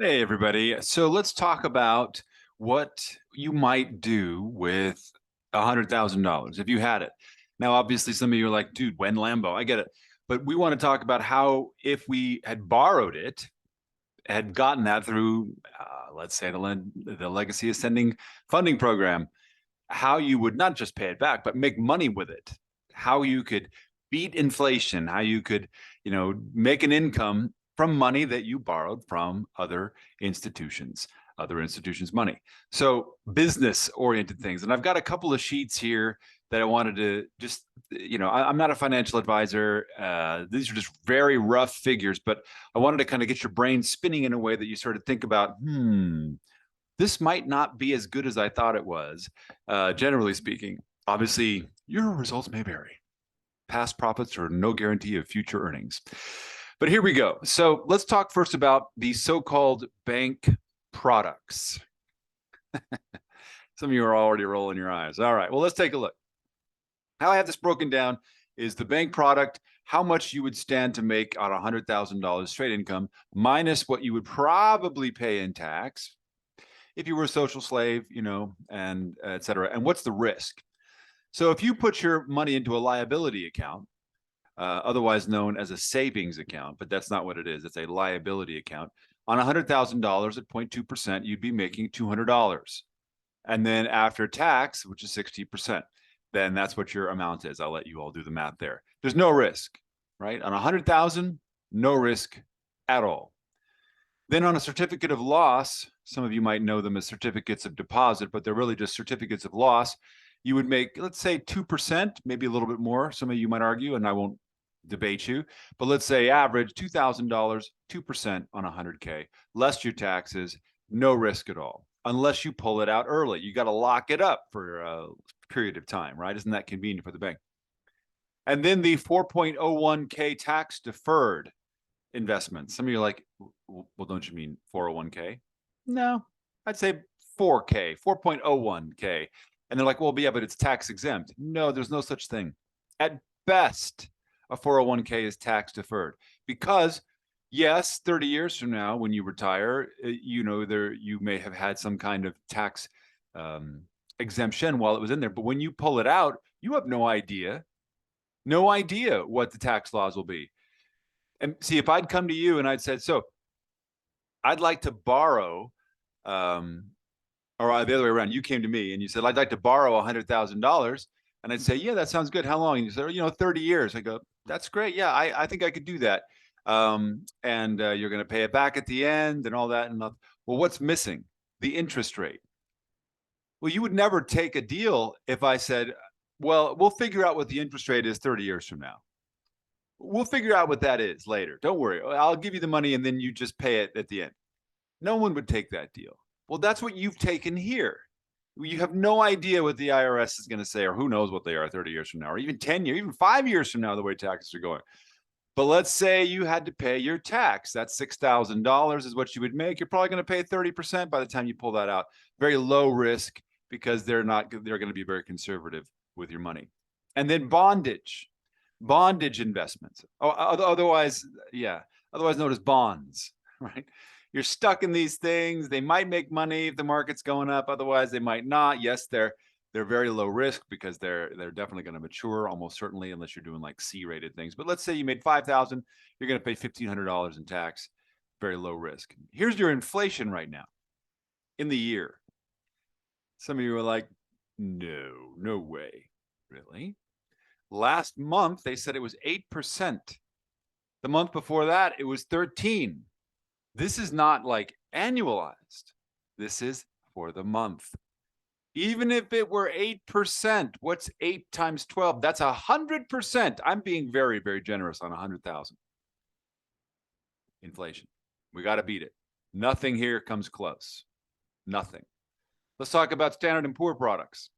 Hey, everybody. So let's talk about what you might do with $100,000 if you had it. Now, obviously, some of you are like, dude, when Lambo? I get it. But we want to talk about how, if we had borrowed it, had gotten that through, let's say, the Legacy Ascending Funding Program, how you would not just pay it back, but make money with it, how you could beat inflation, how you could, make an income from money that you borrowed from institutions, other institutions' money. So business oriented things. And I've got a couple of sheets here that I wanted to just, I'm not a financial advisor. These are just very rough figures, but I wanted to kind of get your brain spinning in a way that you sort of think about, this might not be as good as I thought it was, generally speaking. Obviously, your results may vary. Past profits are no guarantee of future earnings. But here we go. So let's talk first about the so-called bank products. Some of you are already rolling your eyes. All right, well, let's take a look. How I have this broken down is the bank product, how much you would stand to make on $100,000 straight income, minus what you would probably pay in tax, if you were a social slave, and et cetera. And what's the risk? So if you put your money into a liability account, otherwise known as a savings account, but that's not what it is. It's a liability account. On $100,000 at 0.2%, you'd be making $200. And then after tax, which is 60%, then that's what your amount is. I'll let you all do the math there. There's no risk, right? On 100,000, no risk at all. Then on a certificate of loss, some of you might know them as certificates of deposit, but they're really just certificates of loss. You would make, let's say 2%, maybe a little bit more. Some of you might argue, and I won't debate you, but let's say average $2,000, 2% on 100K, less your taxes, no risk at all, unless you pull it out early. You got to lock it up for a period of time, right? Isn't that convenient for the bank? And then the 4.01K tax deferred investments. Some of you are like, well, don't you mean 401k? No, I'd say 4K, 4.01K. And they're like, well, yeah, but it's tax exempt. No, there's no such thing. At best, a 401k is tax deferred because yes, 30 years from now, when you retire, you may have had some kind of tax exemption while it was in there. But when you pull it out, you have no idea what the tax laws will be. And see, if I'd come to you and I'd said, so I'd like to borrow, or the other way around, you came to me and you said, I'd like to borrow $100,000. And I'd say, yeah, that sounds good. How long? And you said, 30 years. I go, that's great. Yeah, I think I could do that. And you're going to pay it back at the end and all that. And well, what's missing? The interest rate. Well, you would never take a deal if I said, well, we'll figure out what the interest rate is 30 years from now. We'll figure out what that is later. Don't worry. I'll give you the money and then you just pay it at the end. No one would take that deal. Well, that's what you've taken here. You have no idea what the IRS is going to say, or who knows what they are 30 years from now, or even 10 years, even 5 years from now, the way taxes are going. But let's say you had to pay your tax. That's $6,000 is what you would make. You're probably going to pay 30% by the time you pull that out. Very low risk because they're going to be very conservative with your money. And then bondage investments. Otherwise known as bonds, right? You're stuck in these things. They might make money if the market's going up. Otherwise, they might not. Yes, they're very low risk because they're definitely going to mature almost certainly, unless you're doing like C-rated things. But let's say you made 5,000, you're going to pay $1,500 in tax. Very low risk. Here's your inflation right now in the year. Some of you are like, no way. Really? Last month, they said it was 8%. The month before that, it was 13. This is not like annualized. This is for the month. Even if it were 8%, what's 8 times 12? That's 100%. I'm being very, very generous on 100,000. Inflation. We got to beat it. Nothing here comes close. Nothing. Let's talk about Standard & Poor products.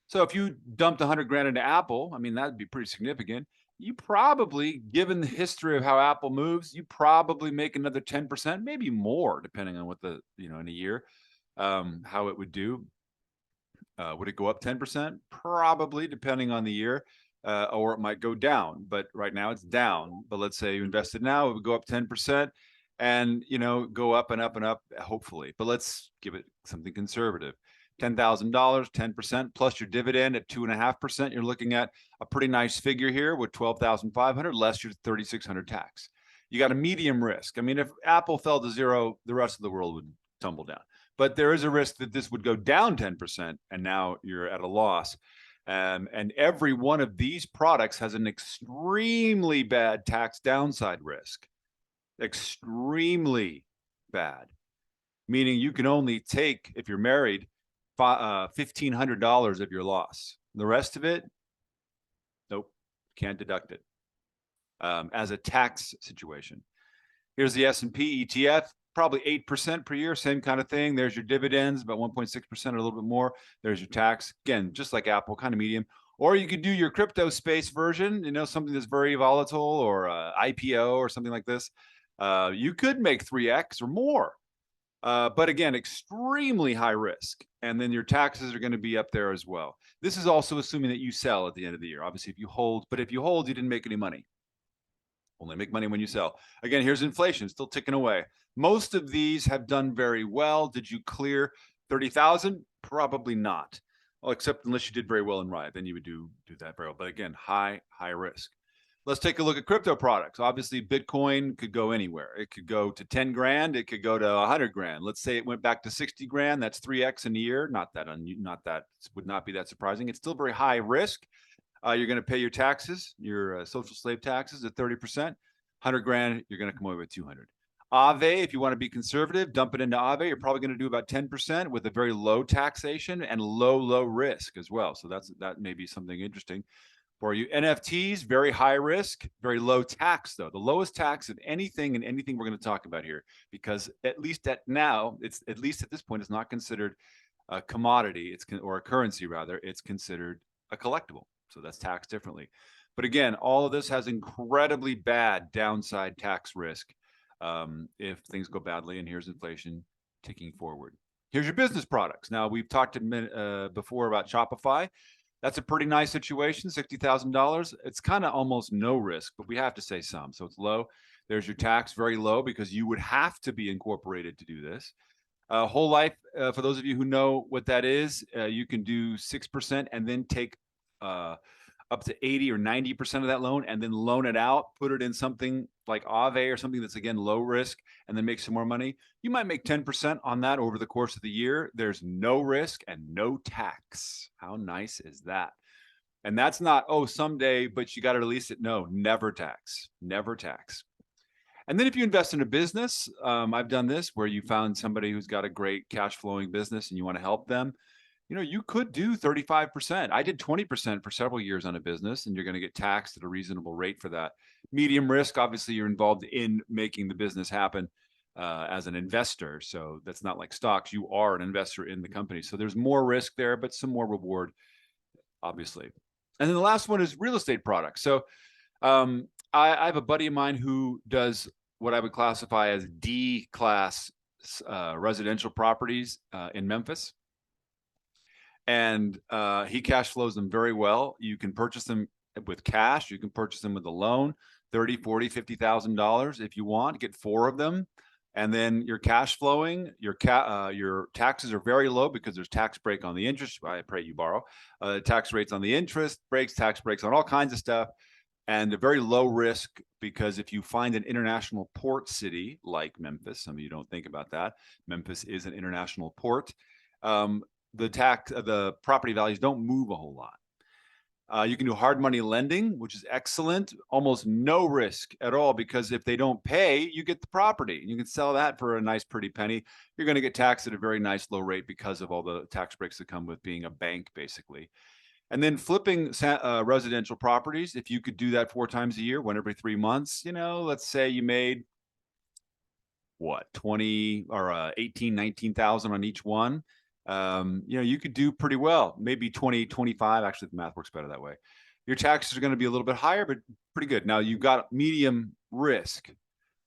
So if you dumped 100 grand into Apple, I mean, that'd be pretty significant. You probably, given the history of how Apple moves, you probably make another 10%, maybe more, depending on what in a year, how it would do. Would it go up 10%? Probably, depending on the year, or it might go down. But right now it's down. But let's say you invested now, it would go up 10%. and, you know, go up and up and up, hopefully. But let's give it something conservative. $10,000, 10% plus your dividend at 2.5%. You're looking at a pretty nice figure here with 12,500 less your 3,600 tax. You got a medium risk. I mean, if Apple fell to zero, the rest of the world would tumble down. But there is a risk that this would go down 10%, and now you're at a loss. And every one of these products has an extremely bad tax downside risk. Extremely bad. Meaning you can only take, if you're married, $1,500 of your loss. The rest of it, nope, can't deduct it as a tax situation. Here's the S&P ETF, probably 8% per year, same kind of thing. There's your dividends, about 1.6% or a little bit more. There's your tax, again, just like Apple, kind of medium. Or you could do your crypto space version, you know, something that's very volatile, or IPO or something like this. You could make 3x or more. But again, extremely high risk. And then your taxes are going to be up there as well. This is also assuming that you sell at the end of the year. Obviously, if you hold, but if you hold, you didn't make any money. Only make money when you sell. Again, here's inflation, still ticking away. Most of these have done very well. Did you clear 30,000? Probably not. Well, except unless you did very well in Riot, then you would do that very well. But again, high risk. Let's take a look at crypto products. Obviously, Bitcoin could go anywhere. It could go to 10 grand. It could go to 100 grand. Let's say it went back to 60 grand. That's 3x in a year. Not that would not be that surprising. It's still very high risk. You're going to pay your taxes, your social slave taxes at 30%. 100 grand, you're going to come away with 200. Aave, if you want to be conservative, dump it into Aave. You're probably going to do about 10% with a very low taxation and low risk as well. So that may be something interesting for you. NFTs, very high risk, very low tax though. The lowest tax of anything and anything we're going to talk about here, because at least at this point, it's not considered a commodity, or a currency rather. It's considered a collectible. So that's taxed differently. But again, all of this has incredibly bad downside tax risk if things go badly, and here's inflation ticking forward. Here's your business products. Now, we've talked before about Shopify. That's a pretty nice situation, $60,000. It's kind of almost no risk, but we have to say some. So it's low. There's your tax, very low, because you would have to be incorporated to do this. Whole life, for those of you who know what that is, you can do 6% and then take up to 80 or 90% of that loan, and then loan it out, put it in something like Aave or something that's, again, low risk, and then make some more money. You might make 10% on that over the course of the year. There's no risk and no tax. How nice is that? And that's not, oh, someday, but you got to release it. No, never tax, never tax. And then if you invest in a business, I've done this where you found somebody who's got a great cash flowing business and you want to help them. You know, you could do 35%. I did 20% for several years on a business, and you're going to get taxed at a reasonable rate for that. Medium risk, obviously, you're involved in making the business happen as an investor. So that's not like stocks. You are an investor in the company. So there's more risk there, but some more reward, obviously. And then the last one is real estate products. So I have a buddy of mine who does what I would classify as D-class residential properties in Memphis. And he cash flows them very well. You can purchase them with cash. You can purchase them with a loan, $30,000, $40,000, $50,000 if you want. Get 4 of them, and then you're cash flowing. Your taxes are very low because there's tax break on the interest. I pray you borrow. Tax rates on the interest, tax breaks on all kinds of stuff, and a very low risk, because if you find an international port city like Memphis, some of you don't think about that. Memphis is an international port. The property values don't move a whole lot. You can do hard money lending, which is excellent. Almost no risk at all, because if they don't pay, you get the property. You can sell that for a nice pretty penny. You're going to get taxed at a very nice low rate because of all the tax breaks that come with being a bank, basically. And then flipping residential properties, if you could do that 4 times a year, 1 every 3 months, you know, let's say you made what, 20 or 18, 19,000 on each one. You know, you could do pretty well, maybe 20, 25. Actually, the math works better that way. Your taxes are going to be a little bit higher, but pretty good. Now you've got medium risk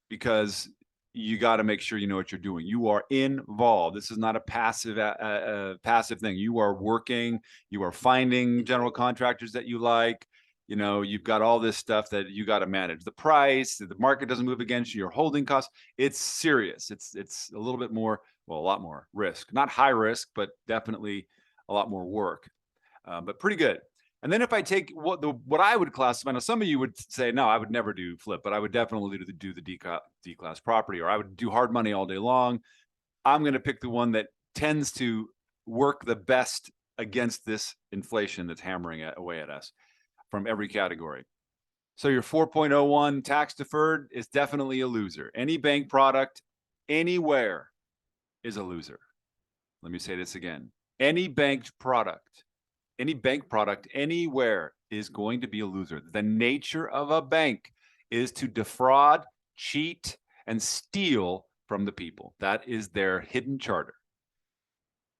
because you got to make sure you know what you're doing. You are involved. This is not a passive thing. You are working, you are finding general contractors that you like. You know, you've got all this stuff that you got to manage the price, the market doesn't move against you, your holding costs. It's serious. It's a little bit more, well, a lot more risk, not high risk, but definitely a lot more work, but pretty good. And then if I take what I would classify, now some of you would say, no, I would never do flip, but I would definitely do the D class property, or I would do hard money all day long. I'm going to pick the one that tends to work the best against this inflation that's hammering away at us from every category. So your 4.01 tax deferred is definitely a loser. Any bank product anywhere is a loser. Let me say this again. Any bank product anywhere is going to be a loser. The nature of a bank is to defraud, cheat, and steal from the people. That is their hidden charter.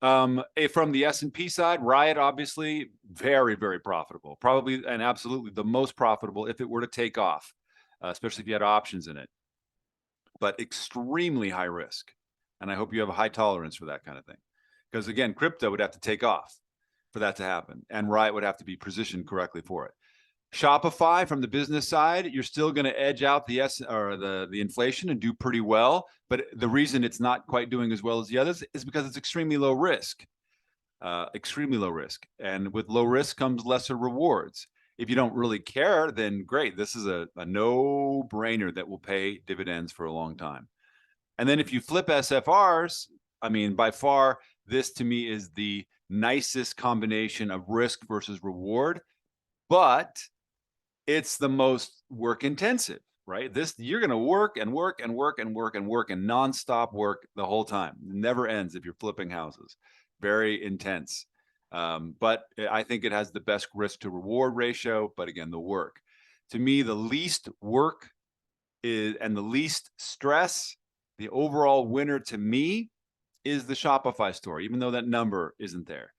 From the S&P side, Riot, obviously, very, very profitable. Probably and absolutely the most profitable if it were to take off, especially if you had options in it. But extremely high risk. And I hope you have a high tolerance for that kind of thing. Because again, crypto would have to take off for that to happen. And Riot would have to be positioned correctly for it. Shopify, from the business side, you're still going to edge out the inflation and do pretty well. But the reason it's not quite doing as well as the others is because it's extremely low risk. Extremely low risk. And with low risk comes lesser rewards. If you don't really care, then great. This is a no-brainer that will pay dividends for a long time. And then if you flip SFRs, I mean, by far, this to me is the nicest combination of risk versus reward. But it's the most work intensive, right? This, you're going to work and work and work and work and work and nonstop work the whole time. It never ends if you're flipping houses. Very intense. But I think it has the best risk to reward ratio. But again, the work, to me, the least work is and the least stress, the overall winner to me is the Shopify store, even though that number isn't there.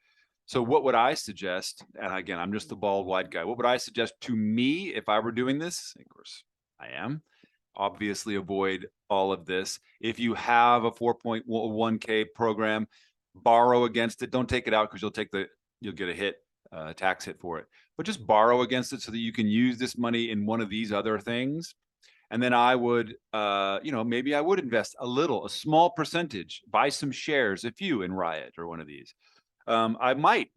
So what would I suggest? And again, I'm just a bald white guy. What would I suggest to me if I were doing this? Of course, I am. Obviously, avoid all of this. If you have a 4.1K program, borrow against it. Don't take it out because you'll get a hit, tax hit for it. But just borrow against it so that you can use this money in one of these other things. And then I would, maybe I would invest a small percentage, buy some shares, a few in Riot or one of these. I might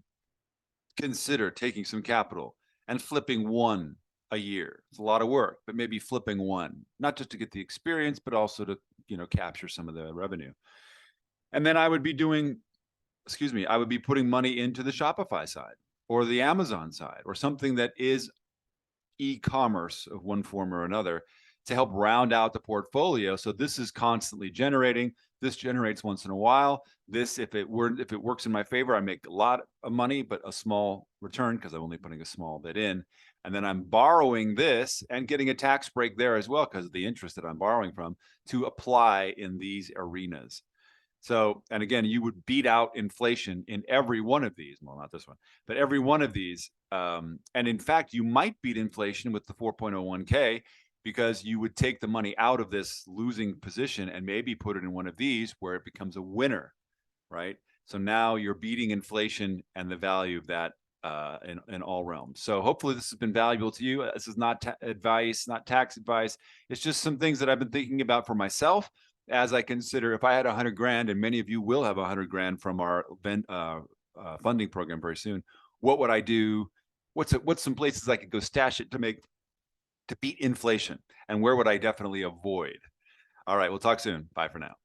consider taking some capital and flipping one a year. It's a lot of work, but maybe flipping one, not just to get the experience, but also to, capture some of the revenue. And then I would be putting money into the Shopify side or the Amazon side or something that is e-commerce of one form or another to help round out the portfolio. So this is constantly generating. This generates once in a while. This, if it works in my favor, I make a lot of money, but a small return because I'm only putting a small bit in. And then I'm borrowing this and getting a tax break there as well because of the interest that I'm borrowing from to apply in these arenas. So, and again, you would beat out inflation in every one of these. Well, not this one, but every one of these. And in fact, you might beat inflation with the 4.01K because you would take the money out of this losing position and maybe put it in one of these where it becomes a winner, right? So now you're beating inflation and the value of that in all realms. So hopefully this has been valuable to you. This is not advice, not tax advice. It's just some things that I've been thinking about for myself as I consider if I had 100 grand, and many of you will have 100 grand from our funding program very soon. What would I do? What's some places I could go stash it to beat inflation, and where would I definitely avoid? All right, we'll talk soon. Bye for now.